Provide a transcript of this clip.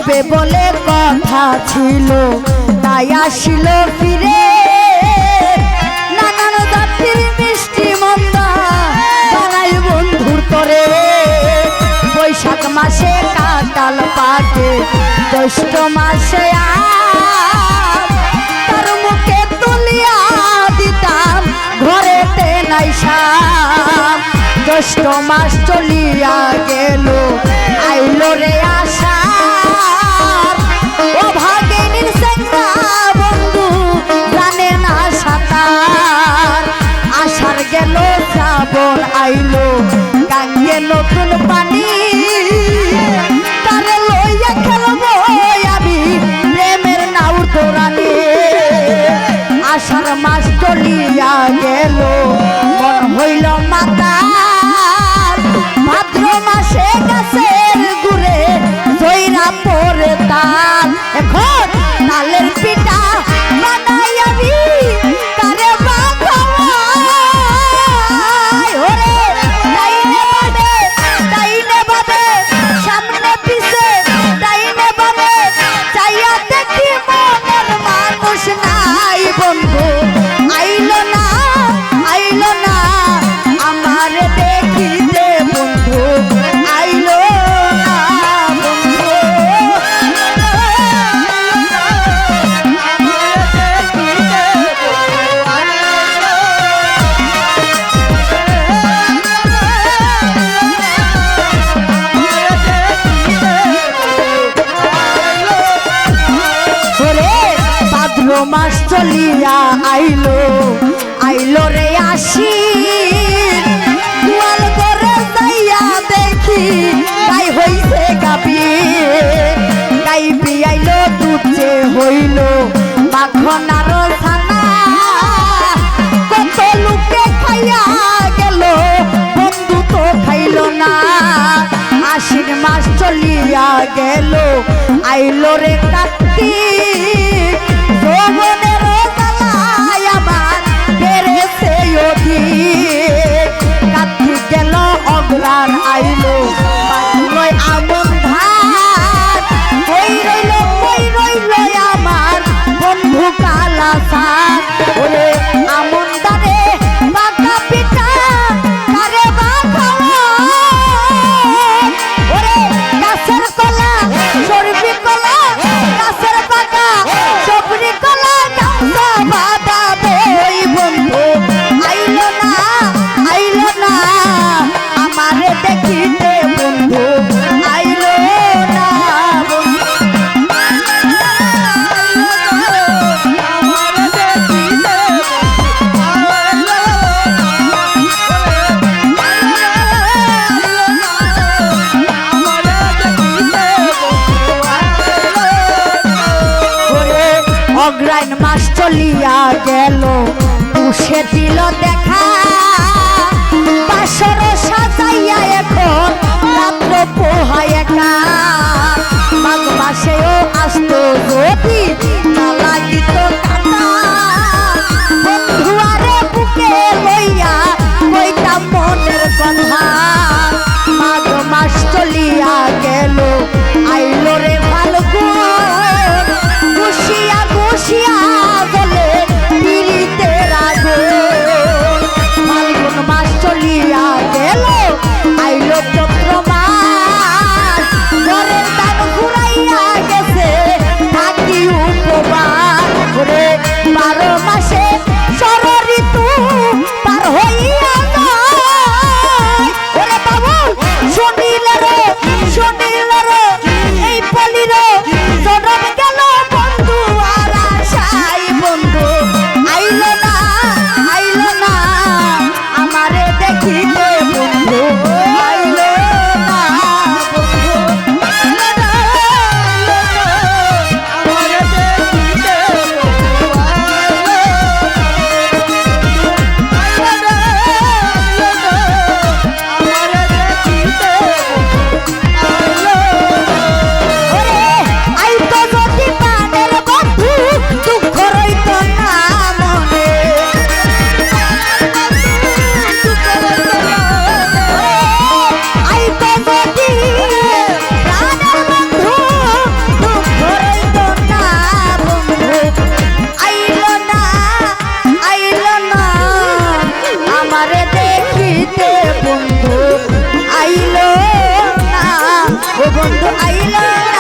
আসবে বলে কথা ছিল তাই আসিল ফিরে নানান জাতির মিষ্টি মন্দা বানাই বন্ধুর তরে বৈশাখ মাসে কাঁঠাল পাকে জ্যৈষ্ঠ মাসে তার মুখে তুলিয়া দিতাম ঘরেতে নাই সাপ জ্যৈষ্ঠ মাস চলিয়া গেল আইলো রে আশা ও ভাগিনীর সেঙ্গা বন্ধু জানে না সাঁতার আষাঢ় গেল শ্রাবণ আইলো গাঙ্গে নতুন পানি তারে লইয়া খেলবো আমি প্রেমের নাউর দৌড়ানি আষাঢ় মাস চলিয়া গেল মন হইল মাতাল ভাদ্র মাসে গাছের গুড়ে জয়রা পরে তাল এখন তালের পিঠা বানাই আমি তারে বাঁধাই ওরে ডাইনে বামে সামনে পিছে ডাইনে বামে চাইয়া দেখি মনের মানুষ নাই বন্ধু আইলো না আমার দেখিতে বন্ধু আইলো না বন্ধু ভাদ্র মাস চলিয়া আইলো রে আসি গোয়াল ঘরে যাইয়া দেখি গাই হইছে গাবি গাই বিয়াইলো দুধে হইল মাখন আর ছানা কত লোকে খাইয়া গেল বন্ধু তো খাইল না আশ্বিন মাস চলিয়া গেল আইলো রে কার্তিক যৌবনের জ্বালায় আমার বেড়েছে অধিক কার্তিক গেল অগ্রাণ আইলো বাংলায় আমন ধান কই রইল আমার বন্ধু কালা সাত ওরে আমন দারে বাঁকা পিঠা তারে বাঁধাও ওরে গাছের কলা সরবি কলা গাছের পাকা সবরি কলা গাছা বাঁধাবে ওই বন্ধু আইলো না আমারে দেখিতে বন্ধু আইলো না বন্ধু অগ্রায়ণ মাস চলিয়া গেল পুষে দিল দেখা বাসর সাজাইয়া এখন রাত্র পোহায় একা মাঘ মাসেও আসতো যদি না লাগিত কাটা বন্ধু আরে বুকে লইয়া কইতাম মনের কথা মাঘ মাস চলিয়া গেল আইলো রে ফাল্গুন খুশিয়া বলে পিরিতের আগুন ফাল্গুন মাস চলিয়া গেল আইলো চৈত্র মাস ঘরের দান ঘুরাইয়া গেছে থাকি উপবাস করে 12 মাসে ষড় ঋতু পার হইয়া যায় ওরে বাবু শুনিলে রে ও বন্ধু আইলো